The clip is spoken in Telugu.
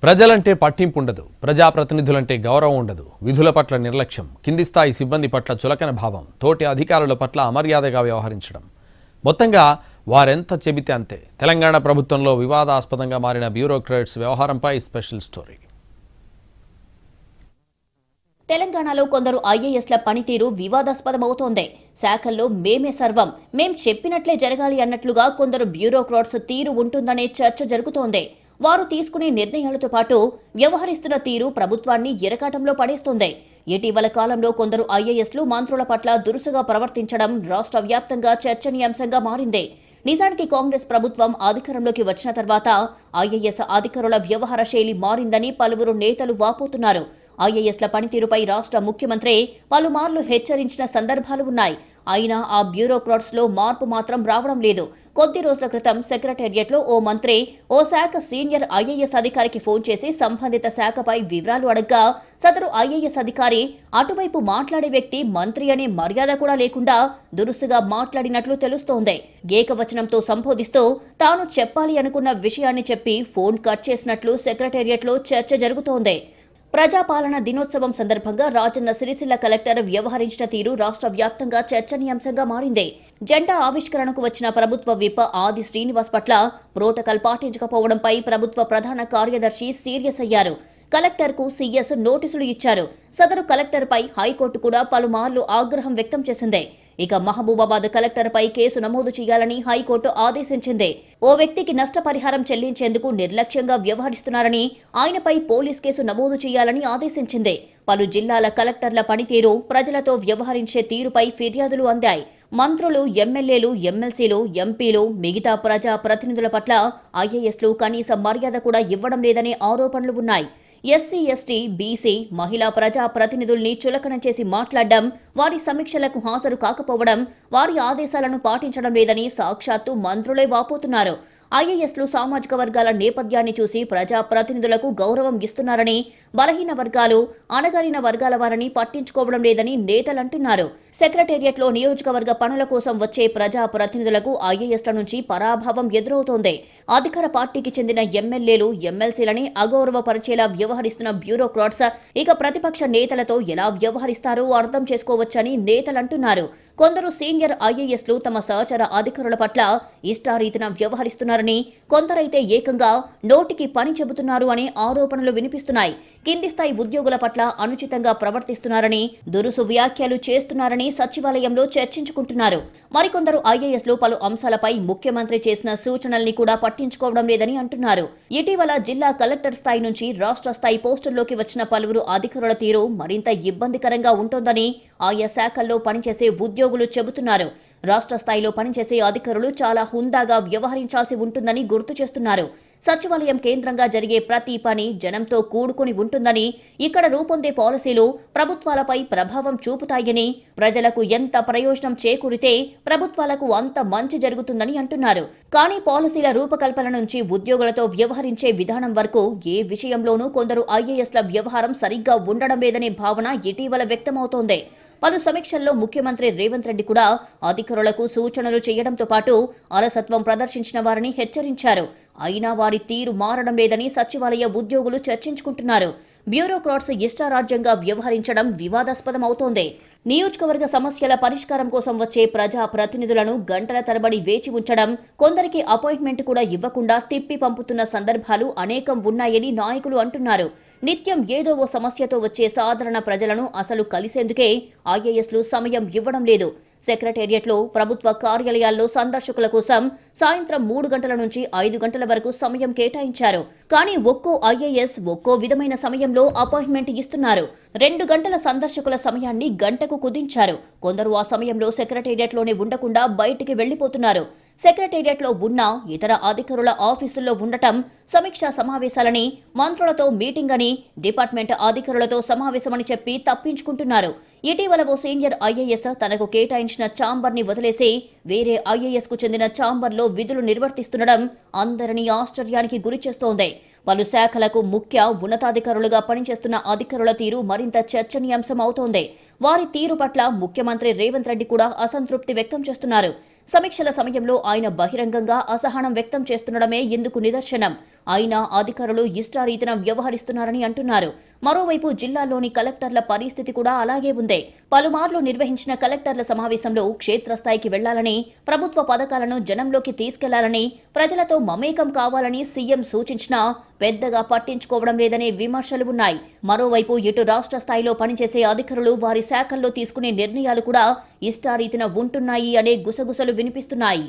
ప్రజలంటే పట్టింపు ఉండదు, ప్రజాప్రతినిధులంటే గౌరవం ఉండదు, విధుల పట్ల నిర్లక్ష్యం, కింది స్థాయి సిబ్బంది పట్ల చులకన భావం, తోటి అధికారుల పట్ల అమర్యాదగా వ్యవహరించడం, మొత్తంగా వారెంత చెబితే అంతే. తెలంగాణ ప్రభుత్వంలో వివాదాస్పదంగా మారిన బ్యూరోక్రాట్స్ వ్యవహారంపై స్పెషల్ స్టోరీ. తెలంగాణలో కొందరు ఐఏఎస్ల పనితీరు వివాదాస్పదమవుతోంది. శాఖల్లో మేమే సర్వం, మేం చెప్పినట్లే జరగాలి అన్నట్లుగా కొందరు బ్యూరోక్రాట్స్ తీరు ఉంటుందనే చర్చ జరుగుతోంది. వారు తీసుకునే నిర్ణయాలతో పాటు వ్యవహరిస్తున్న తీరు ప్రభుత్వాన్ని ఇరకాటంలో పడేస్తోంది. ఇటీవల కాలంలో కొందరు ఐఏఎస్లు మంత్రుల పట్ల దురుసుగా ప్రవర్తించడం రాష్ట్ర వ్యాప్తంగా చర్చనీయాంశంగా మారింది. నిజానికి కాంగ్రెస్ ప్రభుత్వం అధికారంలోకి వచ్చిన తర్వాత ఐఏఎస్ అధికారుల వ్యవహార శైలి మారిందని పలువురు నేతలు వాపోతున్నారు. ఐఏఎస్ల పనితీరుపై రాష్ట్ర ముఖ్యమంత్రి పలుమార్లు హెచ్చరించిన సందర్భాలు ఉన్నాయి. అయినా ఆ బ్యూరోక్రాట్స్లో మార్పు మాత్రం రావడం లేదు. కొద్ది రోజుల క్రితం సెక్రటేరియట్లో ఓ మంత్రి ఓ శాఖ సీనియర్ ఐఏఎస్ అధికారికి ఫోన్ చేసి సంబంధిత శాఖపై వివరాలు అడగ్గా సదరు ఐఏఎస్ అధికారి అటువైపు మాట్లాడే వ్యక్తి మంత్రి అనే మర్యాద కూడా లేకుండా దురుసుగా మాట్లాడినట్లు తెలుస్తోంది. ఏకవచనంతో సంబోధిస్తూ తాను చెప్పాలి అనుకున్న విషయాన్ని చెప్పి ఫోన్ కట్ చేసినట్లు సెక్రటేరియట్లో చర్చ జరుగుతోంది. ప్రజాపాలన దినోత్సవం సందర్భంగా రాజన్న సిరిసిల్ల కలెక్టర్ వ్యవహరించిన తీరు రాష్ట్ర వ్యాప్తంగా చర్చనీయాంశంగా మారింది. జెండా ఆవిష్కరణకు వచ్చిన ప్రభుత్వ విప్ ఆది శ్రీనివాస్ పట్ల ప్రోటోకాల్ పాటించకపోవడంపై ప్రభుత్వ ప్రధాన కార్యదర్శి సీరియస్ అయ్యారు. కలెక్టర్కు సీఎస్ నోటీసులు ఇచ్చారు. సదరు కలెక్టర్పై హైకోర్టు కూడా పలుమార్లు ఆగ్రహం వ్యక్తం చేసింది. ఇక మహబూబాబాద్ కలెక్టర్పై కేసు నమోదు చేయాలని హైకోర్టు ఆదేశించింది. ఓ వ్యక్తికి నష్టపరిహారం చెల్లించేందుకు నిర్లక్ష్యంగా వ్యవహరిస్తున్నారని, ఆయనపై పోలీస్ కేసు నమోదు చేయాలని ఆదేశించింది. పలు జిల్లాల కలెక్టర్ల పనితీరు, ప్రజలతో వ్యవహరించే తీరుపై ఫిర్యాదులు అందాయి. మంత్రులు, ఎమ్మెల్యేలు, ఎమ్మెల్సీలు, ఎంపీలు, మిగతా ప్రజా ప్రతినిధుల పట్ల ఐఏఎస్లు కనీస మర్యాద కూడా ఇవ్వడం లేదనే ఆరోపణలు ఉన్నాయి. ఎస్సీ, ఎస్టీ, బీసీ, మహిళా ప్రజా ప్రతినిధుల్ని చులకన చేసి మాట్లాడడం, వారి సమీక్షలకు హాజరు కాకపోవడం, వారి ఆదేశాలను పాటించడం లేదని సాక్షాత్తు మంత్రులే వాపోతున్నారు. ఐఏఎస్లు సామాజిక వర్గాల నేపథ్యాన్ని చూసి ప్రజా ప్రతినిధులకు గౌరవం ఇస్తున్నారని, బలహీన వర్గాలు, అణగారిన వర్గాల వారిని పట్టించుకోవడం లేదని నేతలంటున్నారు. సెక్రటేరియట్లో నియోజకవర్గ పనుల కోసం వచ్చే ప్రజా ప్రతినిధులకు ఐఏఎస్ల నుంచి పరాభవం ఎదురవుతోంది. అధికార పార్టీకి చెందిన ఎమ్మెల్యేలు, ఎమ్మెల్సీలని అగౌరవపరిచేలా వ్యవహరిస్తున్న బ్యూరోక్రాట్స్ ఇక ప్రతిపక్ష నేతలతో ఎలా వ్యవహరిస్తారో అర్థం చేసుకోవచ్చని నేతలంటున్నారు. కొందరు సీనియర్ ఐఏఎస్లు తమ సహచర అధికారుల పట్ల ఇష్టారీతిన వ్యవహరిస్తున్నారని, కొందరైతే ఏకంగా నోటికి పని చెబుతున్నారు అనే ఆరోపణలు వినిపిస్తున్నాయి. కింది స్థాయి ఉద్యోగుల పట్ల అనుచితంగా ప్రవర్తిస్తున్నారని, దురుసు వ్యాఖ్యలు చేస్తున్నారని సచివాలయంలో చర్చించుకుంటున్నారు. మరికొందరు ఐఏఎస్లు పలు అంశాలపై ముఖ్యమంత్రి చేసిన సూచనల్ని కూడా పట్టించుకోవడం లేదని అంటున్నారు. ఇటీవల జిల్లా కలెక్టర్ స్థాయి నుంచి రాష్ట్ర స్థాయి పోస్టుల్లోకి వచ్చిన పలువురు అధికారుల తీరు మరింత ఇబ్బందికరంగా ఉంటోందని ఆయా శాఖల్లో పనిచేసే ఉద్యోగులు చెబుతున్నారు. రాష్ట్ర స్థాయిలో పనిచేసే అధికారులు చాలా హుందాగా వ్యవహరించాల్సి ఉంటుందని గుర్తు చేస్తున్నారు. సచివాలయం కేంద్రంగా జరిగే ప్రతి పని జనంతో కూడుకుని ఉంటుందని, ఇక్కడ రూపొందే పాలసీలు ప్రభుత్వాలపై ప్రభావం చూపుతాయని, ప్రజలకు ఎంత ప్రయోజనం చేకూరితే ప్రభుత్వాలకు అంత మంచి జరుగుతుందని అంటున్నారు. కానీ పాలసీల రూపకల్పన నుంచి ఉద్యోగులతో వ్యవహరించే విధానం వరకు ఏ విషయంలోనూ కొందరు ఐఏఎస్ల వ్యవహారం సరిగ్గా ఉండడం లేదనే భావన ఇటీవల వ్యక్తమవుతోంది. పలు సమీక్షల్లో ముఖ్యమంత్రి రేవంత్ రెడ్డి కూడా అధికారులకు సూచనలు చేయడంతో పాటు అలసత్వం ప్రదర్శించిన వారిని హెచ్చరించారు. అయినా వారి తీరు మారడం లేదని సచివాలయ ఉద్యోగులు చర్చించుకుంటున్నారు. బ్యూరోక్రాట్స్ ఇష్టారాజ్యంగా వ్యవహరించడం వివాదాస్పదమవుతోంది. నియోజకవర్గ సమస్యల పరిష్కారం కోసం వచ్చే ప్రజా ప్రతినిధులను గంటల తరబడి వేచి ఉంచడం, కొందరికి అపాయింట్మెంట్ కూడా ఇవ్వకుండా తిప్పి పంపుతున్న సందర్భాలు అనేకం ఉన్నాయని నాయకులు అంటున్నారు. నిత్యం ఏదో ఓ సమస్యతో వచ్చే సాధారణ ప్రజలను అసలు కలిసేందుకే ఐఏఎస్లు సమయం ఇవ్వడం లేదు. సెక్రటేరియట్లో, ప్రభుత్వ కార్యాలయాల్లో సందర్శకుల కోసం సాయంత్రం 3 గంటల నుంచి 5 గంటల వరకు సమయం కేటాయించారు. కానీ ఒక్కో ఐఏఎస్ ఒక్కో విధమైన సమయంలో అపాయింట్మెంట్ ఇస్తున్నారు. 2 గంటల సందర్శకుల సమయాన్ని గంటకు కుదించారు. కొందరు ఆ సమయంలో సెక్రటేరియట్లోనే ఉండకుండా బయటికి వెళ్లిపోతున్నారు. సెక్రటేరియట్లో ఉన్న ఇతర అధికారుల ఆఫీసుల్లో ఉండటం, సమీక్షా సమావేశాలని, మంత్రులతో మీటింగ్ అని, డిపార్ట్మెంట్ అధికారులతో సమావేశమని చెప్పి తప్పించుకుంటున్నారు. ఇటీవల ఓ సీనియర్ ఐఏఎస్ తనకు కేటాయించిన ఛాంబర్ని వదిలేసి వేరే ఐఏఎస్కు చెందిన ఛాంబర్లో విధులు నిర్వర్తిస్తుండడం అందరినీ ఆశ్చర్యానికి గురిచేస్తోంది. పలు శాఖలకు ముఖ్య ఉన్నతాధికారులుగా పనిచేస్తున్న అధికారుల తీరు మరింత చర్చనీయాంశం అవుతోంది. వారి తీరు పట్ల ముఖ్యమంత్రి రేవంత్ రెడ్డి కూడా అసంతృప్తి వ్యక్తం చేస్తున్నారు. సమీక్షల సమయంలో ఆయన బహిరంగంగా అసహనం వ్యక్తం చేస్తుండడమే ఇందుకు నిదర్శనం. అయినా అధికారులు ఇష్టారీతిన వ్యవహరిస్తున్నారని అంటున్నారు. మరోవైపు జిల్లాలోని కలెక్టర్ల పరిస్థితి కూడా అలాగే ఉంది. పలుమార్లు నిర్వహించిన కలెక్టర్ల సమావేశంలో క్షేత్రస్థాయికి వెళ్లాలని, ప్రభుత్వ పథకాలను జనంలోకి తీసుకెళ్లాలని, ప్రజలతో మమేకం కావాలని సీఎం సూచించినా పెద్దగా పట్టించుకోవడం లేదనే విమర్శలు ఉన్నాయి. మరోవైపు ఇటు రాష్ట్ర స్థాయిలో పనిచేసే అధికారులు వారి శాఖల్లో తీసుకునే నిర్ణయాలు కూడా ఇష్టారీతిన ఉంటున్నాయి అనే గుసగుసలు వినిపిస్తున్నాయి.